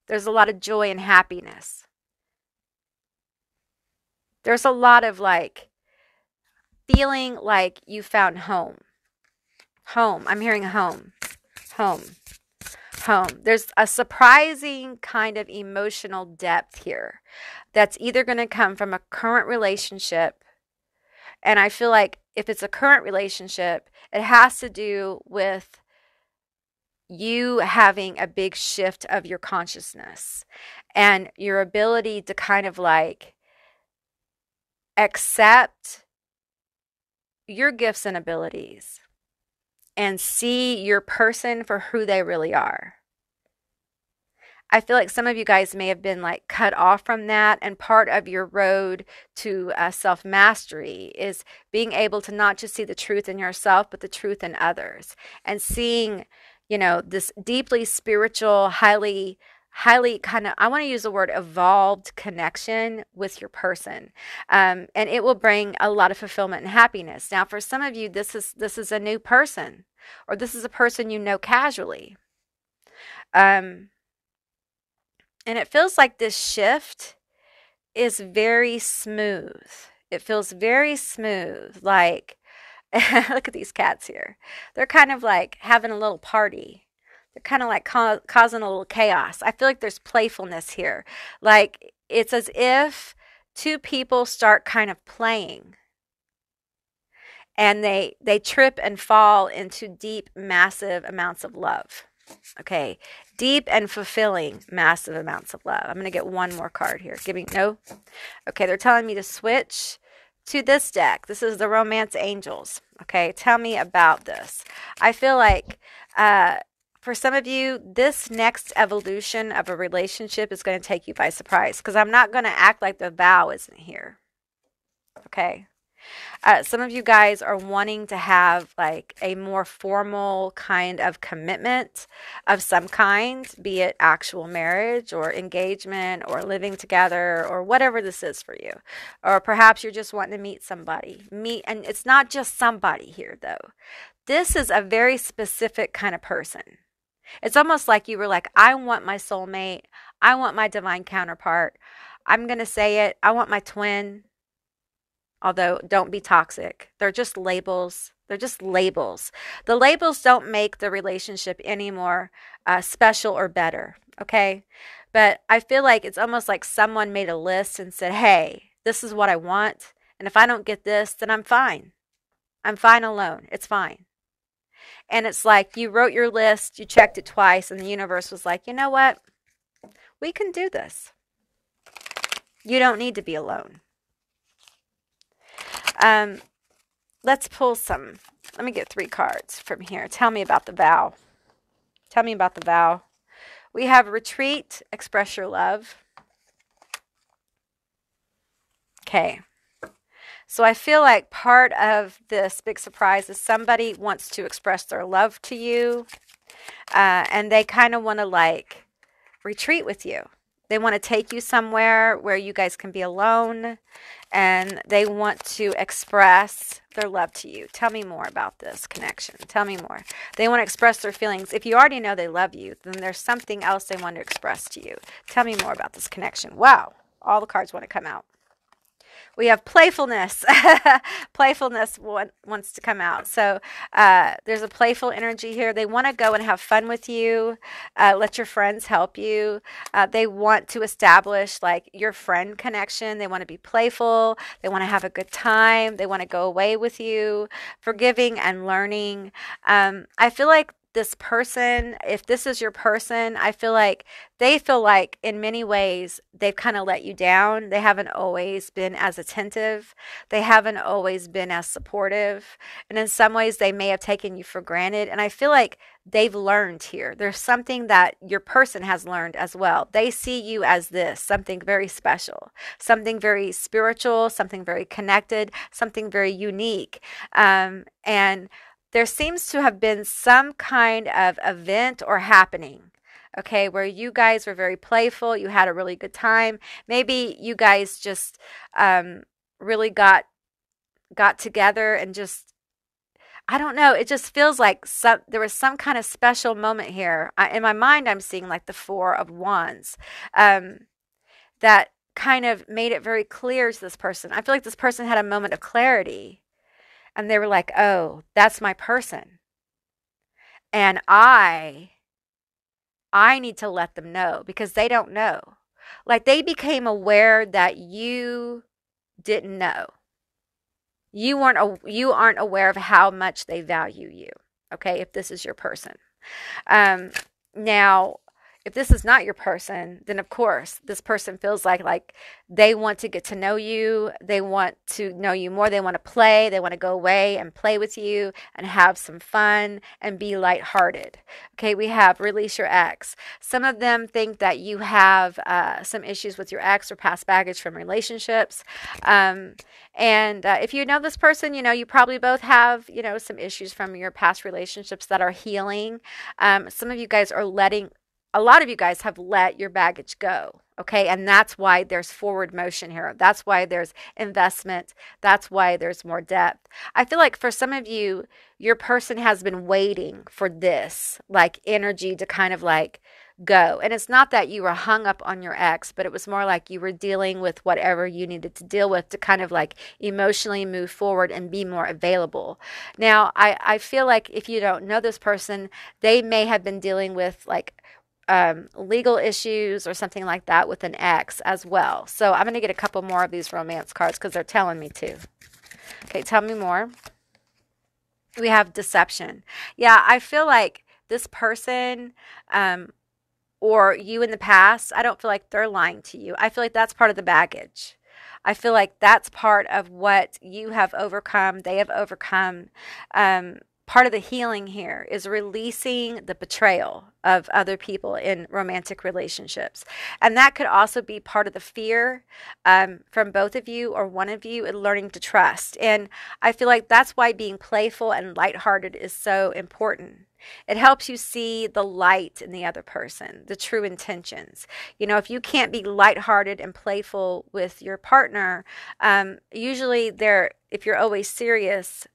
There's a lot of joy and happiness. There's a lot of like feeling like you found home. Home. I'm hearing home. Home. Home. There's a surprising kind of emotional depth here that's either going to come from a current relationship. And I feel like if it's a current relationship, it has to do with you having a big shift of your consciousness and your ability to kind of like accept your gifts and abilities and see your person for who they really are. I feel like some of you guys may have been like cut off from that, and part of your road to self-mastery is being able to not just see the truth in yourself, but the truth in others, and seeing, you know, this deeply spiritual, highly kind of, I want to use the word evolved connection with your person. And it will bring a lot of fulfillment and happiness. Now, for some of you, this is a new person, or this is a person you know casually. And it feels like this shift is very smooth. It feels very smooth. Like, look at these cats here. They're kind of like having a little party. They're kind of like causing a little chaos. I feel like there's playfulness here. Like, it's as if two people start kind of playing. And they trip and fall into deep, massive amounts of love. Okay, deep and fulfilling, massive amounts of love. I'm going to get one more card here. No? Okay, they're telling me to switch to this deck. This is the Romance Angels. Okay, tell me about this. I feel like for some of you, this next evolution of a relationship is going to take you by surprise, because I'm not going to act like the vow isn't here. Okay. Some of you guys are wanting to have like a more formal kind of commitment of some kind, be it actual marriage or engagement or living together or whatever this is for you. Or perhaps you're just wanting to meet somebody. And it's not just somebody here though. This is a very specific kind of person. It's almost like you were like, I want my soulmate. I want my divine counterpart. I'm going to say it. I want my twin. Although, don't be toxic. They're just labels. They're just labels. The labels don't make the relationship any more special or better, okay? But I feel like it's almost like someone made a list and said, hey, this is what I want. And if I don't get this, then I'm fine. I'm fine alone. It's fine. And it's like you wrote your list, you checked it twice, and the universe was like, you know what? We can do this. You don't need to be alone. Let's pull some. Let me get 3 cards from here. Tell me about the vow. Tell me about the vow. We have retreat, express your love. Okay. So I feel like part of this big surprise is somebody wants to express their love to you, and they kind of want to like retreat with you. They want to take you somewhere where you guys can be alone, and they want to express their love to you. Tell me more about this connection. Tell me more. They want to express their feelings. If you already know they love you, then there's something else they want to express to you. Tell me more about this connection. Wow. All the cards want to come out. We have playfulness. Playfulness wants to come out. So there's a playful energy here. They want to go and have fun with you. Let your friends help you. They want to establish like your friend connection. They want to be playful. They want to have a good time. They want to go away with you. Forgiving and learning. I feel like this person, if this is your person, I feel like they feel like in many ways they've kind of let you down. They haven't always been as attentive. They haven't always been as supportive. And in some ways they may have taken you for granted. And I feel like they've learned here. There's something that your person has learned as well. They see you as this, something very special, something very spiritual, something very connected, something very unique. And there seems to have been some kind of event or happening, okay, where you guys were very playful. You had a really good time. Maybe you guys just really got together and just, I don't know. It just feels like there was some kind of special moment here. In my mind, I'm seeing like the 4 of Wands that kind of made it very clear to this person. I feel like this person had a moment of clarity. And they were like, oh, that's my person. And I need to let them know because they don't know. Like they became aware that you didn't know. You aren't aware of how much they value you. Okay, if this is your person. Now, if this is not your person, then of course this person feels like they want to get to know you. They want to know you more. They want to play. They want to go away and play with you and have some fun and be lighthearted. Okay, we have release your ex. Some of them think that you have some issues with your ex or past baggage from relationships. And if you know this person, you know, you probably both have, you know, some issues from your past relationships that are healing. Some of you guys are a lot of you guys have let your baggage go, okay? And that's why there's forward motion here. That's why there's investment. That's why there's more depth. I feel like for some of you, your person has been waiting for this, like energy to kind of like go. And it's not that you were hung up on your ex, but it was more like you were dealing with whatever you needed to deal with to kind of like emotionally move forward and be more available. Now, I feel like if you don't know this person, they may have been dealing with like legal issues or something like that with an ex as well. So I'm going to get a couple more of these romance cards because they're telling me to. Okay, tell me more. We have deception. Yeah, I feel like this person or you in the past, I don't feel like they're lying to you. I feel like that's part of the baggage. I feel like that's part of what you have overcome, they have overcome. Part of the healing here is releasing the betrayal of other people in romantic relationships. And that could also be part of the fear from both of you or one of you in learning to trust. And I feel like that's why being playful and lighthearted is so important. It helps you see the light in the other person, the true intentions. You know, if you can't be lighthearted and playful with your partner, usually if you're always serious,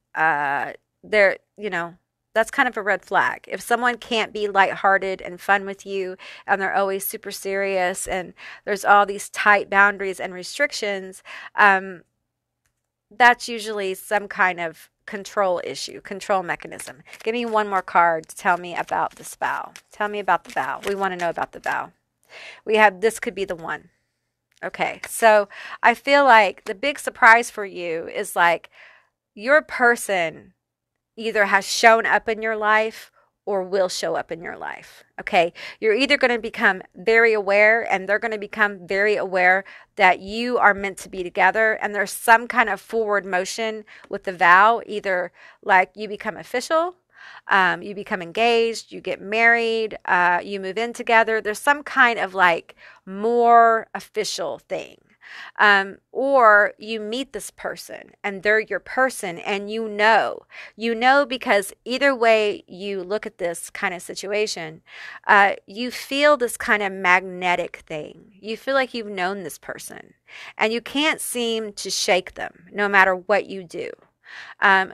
you know, that's kind of a red flag. If someone can't be lighthearted and fun with you and they're always super serious and there's all these tight boundaries and restrictions, that's usually some kind of control issue, control mechanism. Give me one more card to tell me about this vow. Tell me about the vow. We want to know about the vow. We have this could be the one. Okay, so I feel like the big surprise for you is like your person either has shown up in your life or will show up in your life. Okay. You're either going to become very aware and they're going to become very aware that you are meant to be together. And there's some kind of forward motion with the vow, either like you become official, you become engaged, you get married, you move in together. There's some kind of like more official thing. Or you meet this person and they're your person and you know, because either way you look at this kind of situation, you feel this kind of magnetic thing. You feel like you've known this person and you can't seem to shake them no matter what you do.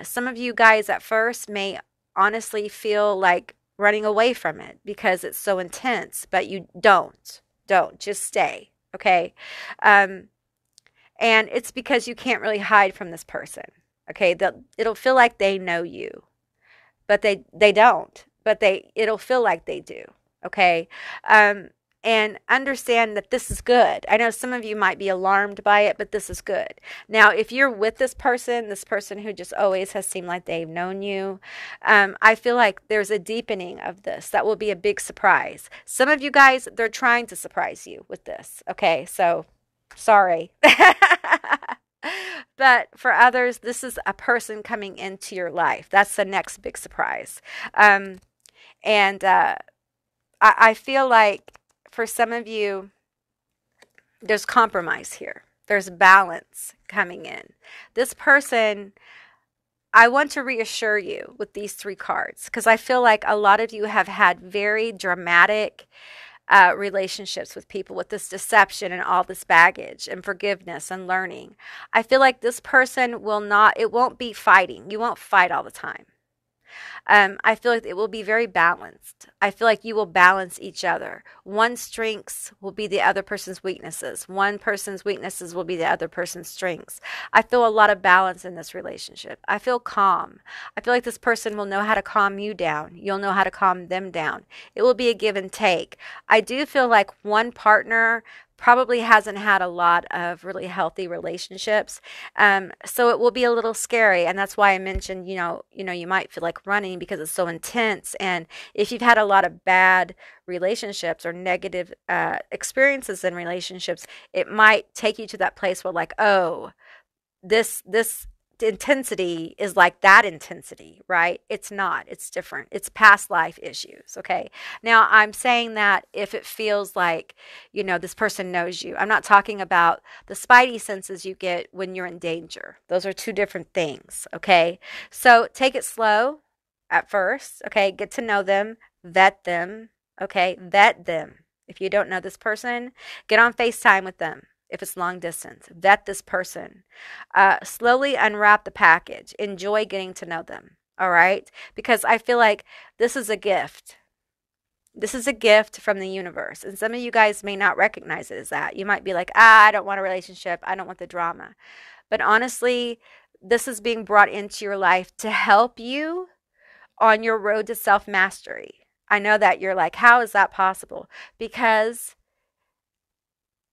Some of you guys at first may honestly feel like running away from it because it's so intense, but you don't just stay. Okay. And it's because you can't really hide from this person. Okay. It'll feel like they know you, but they don't, but it'll feel like they do. Okay. And understand that this is good. I know some of you might be alarmed by it, but this is good. Now, if you're with this person who just always has seemed like they've known you, I feel like there's a deepening of this. That will be a big surprise. Some of you guys, they're trying to surprise you with this. Okay, so sorry. But for others, this is a person coming into your life. That's the next big surprise. I feel like for some of you, there's compromise here. There's balance coming in. This person, I want to reassure you with these three cards because I feel like a lot of you have had very dramatic relationships with people with this deception and all this baggage and forgiveness and learning. I feel like this person it won't be fighting. You won't fight all the time. I feel like it will be very balanced. I feel like you will balance each other. One's strengths will be the other person's weaknesses. One person's weaknesses will be the other person's strengths. I feel a lot of balance in this relationship. I feel calm. I feel like this person will know how to calm you down. You'll know how to calm them down. It will be a give and take. I do feel like one partner probably hasn't had a lot of really healthy relationships. So it will be a little scary. And that's why I mentioned, you might feel like running because it's so intense. And if you've had a lot of bad relationships or negative experiences in relationships, it might take you to that place where like, oh, this intensity is like that intensity, right? It's not. It's different. It's past life issues, okay? Now, I'm saying that if it feels like, this person knows you. I'm not talking about the spidey senses you get when you're in danger. Those are two different things, okay? So take it slow at first, okay? Get to know them, vet them, okay? Vet them. If you don't know this person, get on FaceTime with them. If it's long distance, vet this person. Slowly unwrap the package. Enjoy getting to know them. All right? Because I feel like this is a gift. This is a gift from the universe. And some of you guys may not recognize it as that. You might be like, I don't want a relationship. I don't want the drama. But honestly, this is being brought into your life to help you on your road to self-mastery. I know that you're like, how is that possible? Because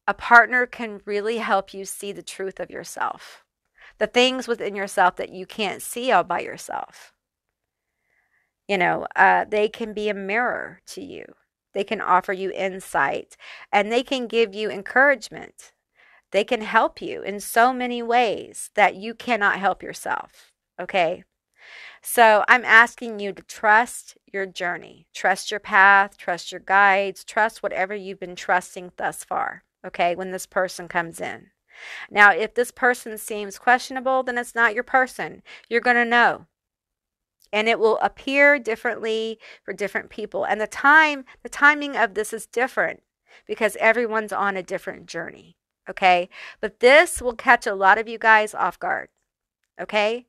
a partner can really help you see the truth of yourself, the things within yourself that you can't see all by yourself. They can be a mirror to you. They can offer you insight and they can give you encouragement. They can help you in so many ways that you cannot help yourself. Okay. So I'm asking you to trust your journey, trust your path, trust your guides, trust whatever you've been trusting thus far. Okay, when this person comes in. Now, if this person seems questionable, then it's not your person. You're going to know. And it will appear differently for different people. And the timing of this is different because everyone's on a different journey. Okay, but this will catch a lot of you guys off guard. Okay.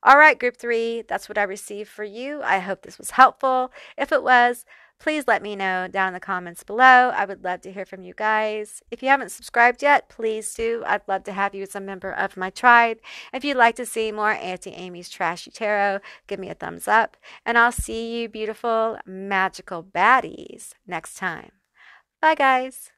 All right, group 3, that's what I received for you. I hope this was helpful. If it was, please let me know down in the comments below. I would love to hear from you guys. If you haven't subscribed yet, please do. I'd love to have you as a member of my tribe. If you'd like to see more Auntie Amy's Trashy Tarot, give me a thumbs up. And I'll see you beautiful, magical baddies next time. Bye, guys.